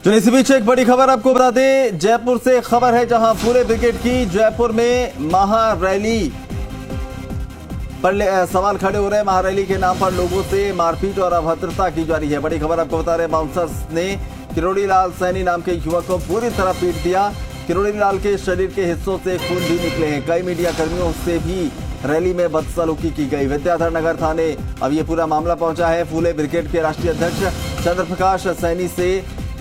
तो इसी बीच एक बड़ी खबर आपको बता दें, जयपुर से खबर है जहां फूले ब्रिगेड की जयपुर में महारैली पर सवाल खड़े हो रहे हैं। महारैली के नाम पर लोगों से मारपीट और अभद्रता की जा रही है। बड़ी खबर आपको बता रहे हैं, बाउंसर्स ने किरोड़ी लाल सैनी नाम के युवक को पूरी तरह पीट दिया। किरोड़ी लाल के शरीर के हिस्सों से खून भी निकले हैं। कई मीडिया कर्मियों से भी रैली में बदसलूकी की गई। विद्याधर नगर थाने अब ये पूरा मामला पहुंचा है। फूले ब्रिगेड के राष्ट्रीय अध्यक्ष चंद्रप्रकाश सैनी से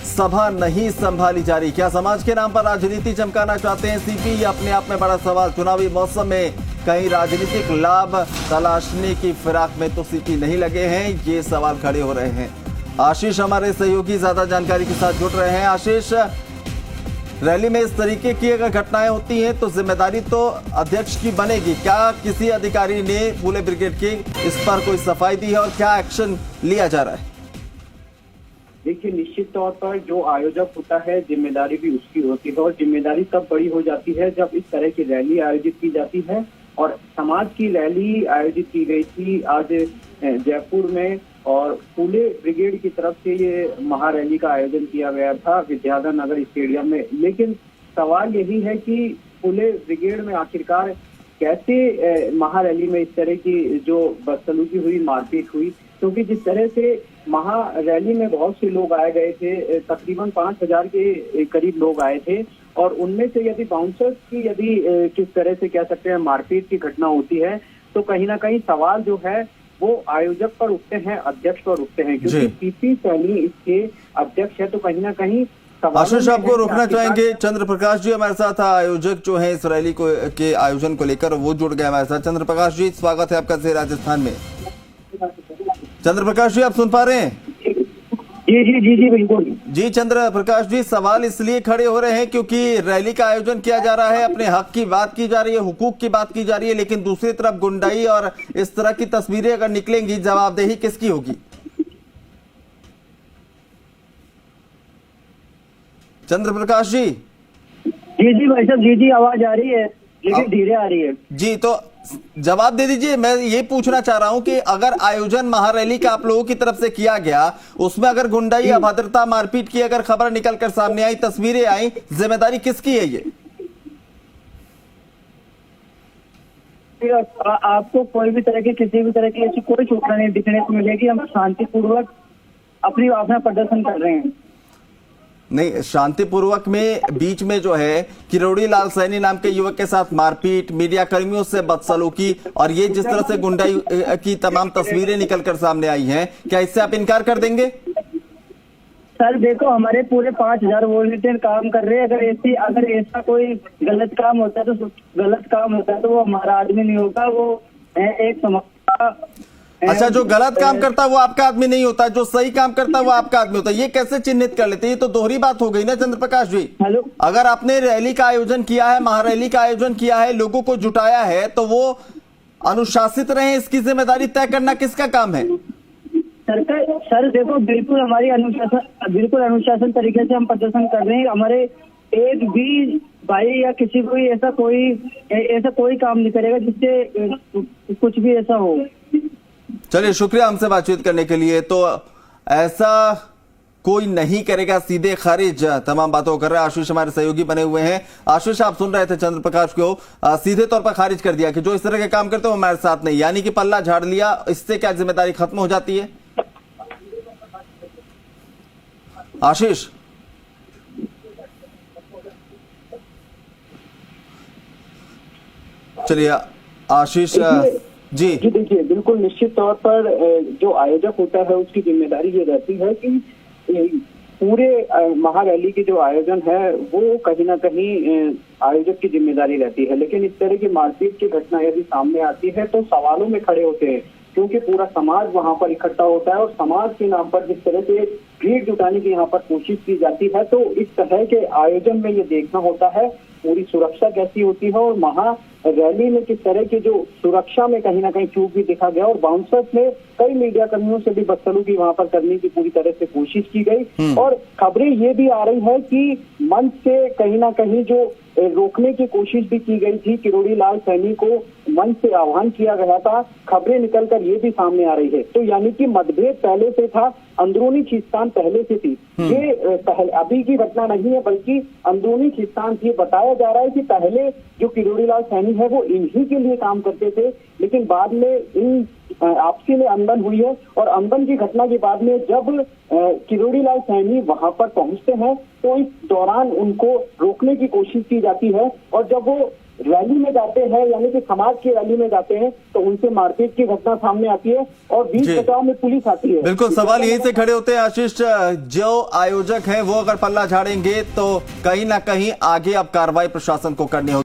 सभा नहीं संभाली जा रही। क्या समाज के नाम पर राजनीति चमकाना चाहते हैं सीपी? ये अपने आप में बड़ा सवाल। चुनावी मौसम में कहीं राजनीतिक लाभ तलाशने की फिराक में तो सीपी नहीं लगे हैं, ये सवाल खड़े हो रहे हैं। आशीष हमारे सहयोगी ज्यादा जानकारी के साथ जुड़ रहे हैं। आशीष, रैली में इस तरीके की अगर घटनाएं होती हैं तो जिम्मेदारी तो अध्यक्ष की बनेगी। क्या किसी अधिकारी ने फूले ब्रिगेड की इस पर कोई सफाई दी है और क्या एक्शन लिया जा रहा है? देखिए, निश्चित तौर पर जो आयोजक होता है जिम्मेदारी भी उसकी होती है और जिम्मेदारी तब बड़ी हो जाती है जब इस तरह की रैली आयोजित की जाती है। और समाज की रैली आयोजित की गई थी आज जयपुर में और फूले ब्रिगेड की तरफ से ये महारैली का आयोजन किया गया था विद्याधर नगर स्टेडियम में। लेकिन सवाल यही है कि फूले ब्रिगेड में आखिरकार कैसे महारैली में इस तरह की जो बदसलूकी हुई, मारपीट हुई, क्योंकि जिस तरह से महारैली में बहुत से लोग आए गए थे, तकरीबन 5000 के करीब लोग आए थे और उनमें से यदि बाउंसर्स की यदि किस तरह से कह सकते हैं मारपीट की घटना होती है तो कहीं ना कहीं सवाल जो है वो आयोजक पर उठते हैं, अध्यक्ष पर उठते हैं, क्योंकि सीपी सैनी इसके अध्यक्ष है। तो कहीं ना कहीं आशीष, आपको रोकना चाहेंगे। चंद्रप्रकाश जी हमारे साथ आयोजक जो है इस रैली को के आयोजन को लेकर वो जुड़ गए हमारे साथ। चंद्रप्रकाश जी, स्वागत है आपका राजस्थान में। चंद्रप्रकाश जी, आप सुन पा रहे हैं? जी बिल्कुल जी। चंद्रप्रकाश जी, सवाल इसलिए खड़े हो रहे हैं क्योंकि रैली का आयोजन किया जा रहा है, अपने हक की बात की जा रही है, हुकूक की बात की जा रही है, लेकिन दूसरी तरफ गुंडाई और इस तरह की तस्वीरें अगर निकलेंगी, जवाबदेही किसकी होगी? चंद्रप्रकाश जी। जी भाई साहब, जी आवाज आ रही है लेकिन धीरे आ रही है। जी, तो जवाब दे दीजिए। मैं ये पूछना चाह रहा हूं कि अगर आयोजन महारैली का आप लोगों की तरफ से किया गया, उसमें अगर गुंडाई, अभद्रता, मारपीट की अगर खबर निकल कर सामने आई, तस्वीरें आई, जिम्मेदारी किसकी है ये? आपको कोई भी तरह की, किसी भी तरह की ऐसी कोई सूचना नहीं दिखने को मिलेगी। हम शांतिपूर्वक अपना प्रदर्शन कर रहे हैं। नहीं, शांतिपूर्वक में बीच में जो है किरोड़ी लाल सैनी नाम के युवक के साथ मारपीट, मीडिया कर्मियों से बदसलूकी और ये जिस तरह से गुंडाई की तमाम तस्वीरें निकलकर सामने आई हैं, क्या इससे आप इनकार कर देंगे? सर देखो, हमारे पूरे 5000 वॉलंटियर काम कर रहे हैं। अगर ऐसा कोई गलत काम होता है तो वो हमारा आदमी नहीं होगा, वो एक समस्या। अच्छा, जो गलत काम करता है वो आपका आदमी नहीं होता, जो सही काम करता है वो आपका आदमी होता है, ये कैसे चिन्हित कर लेते हैं? ये तो दोहरी बात हो गई ना चंद्रप्रकाश जी। हेलो, अगर आपने रैली का आयोजन किया है, महारैली का आयोजन किया है, लोगों को जुटाया है, तो वो अनुशासित रहे, इसकी जिम्मेदारी तय करना किसका काम है? सर देखो, बिल्कुल अनुशासन तरीके से हम प्रदर्शन कर रहे हैं। हमारे एक भी भाई या किसी को ऐसा कोई काम नहीं करेगा जिससे कुछ भी ऐसा हो। चलिए, शुक्रिया हमसे बातचीत करने के लिए। तो ऐसा कोई नहीं करेगा, सीधे खारिज तमाम बातों कर रहे हैं। आशीष हमारे सहयोगी बने हुए हैं। आशीष, आप सुन रहे थे चंद्रप्रकाश को सीधे तौर पर खारिज कर दिया कि जो इस तरह के काम करते हैं वो हमारे साथ नहीं, यानी कि पल्ला झाड़ लिया। इससे क्या जिम्मेदारी खत्म हो जाती है? आशीष, चलिए आशीष जी। देखिए, बिल्कुल निश्चित तौर पर जो आयोजक होता है उसकी जिम्मेदारी ये रहती है कि पूरे महारैली के जो आयोजन है वो कहीं ना कहीं आयोजक की जिम्मेदारी रहती है। लेकिन इस तरह की मारपीट की घटना यदि सामने आती है तो सवालों में खड़े होते हैं, क्योंकि पूरा समाज वहां पर इकट्ठा होता है और समाज के नाम पर जिस तरह से भीड़ जुटाने की यहाँ पर कोशिश की जाती है, तो इस तरह के आयोजन में ये देखना होता है पूरी सुरक्षा कैसी होती है और रैली में किस तरह की जो सुरक्षा में कहीं ना कहीं चूक भी देखा गया और बाउंसर्स ने कई मीडिया कर्मियों से भी बदसलूकी वहां पर करने की पूरी तरह से कोशिश की गई और खबरें ये भी आ रही है कि मंच से कहीं ना कहीं जो रोकने की कोशिश भी की गई थी, किरोड़ी लाल सैनी को मंच से आह्वान किया गया था, खबरें निकलकर ये भी सामने आ रही है। तो यानी कि मतभेद पहले से था, अंदरूनी खींचतान पहले से थी। ये अभी की घटना नहीं है बल्कि अंदरूनी खींचतान थी। बताया जा रहा है कि पहले जो किरोड़ी लाल सैनी है वो इन्हीं के लिए काम करते थे, लेकिन बाद में इन आपसी में अनबन हुई है और अनबन की घटना के बाद में जब किरोड़ी लाल सैनी वहां पर पहुंचते हैं तो इस दौरान उनको रोकने की कोशिश की जाती है और जब वो रैली में जाते हैं यानी कि समाज की रैली में जाते हैं तो उनसे मारपीट की घटना सामने आती है और बीच बचाव में पुलिस आती है। बिल्कुल, सवाल यहीं से खड़े होते हैं आशीष, जो आयोजक हैं वो अगर पल्ला झाड़ेंगे तो कहीं ना कहीं आगे अब कार्रवाई प्रशासन को करनी होगी।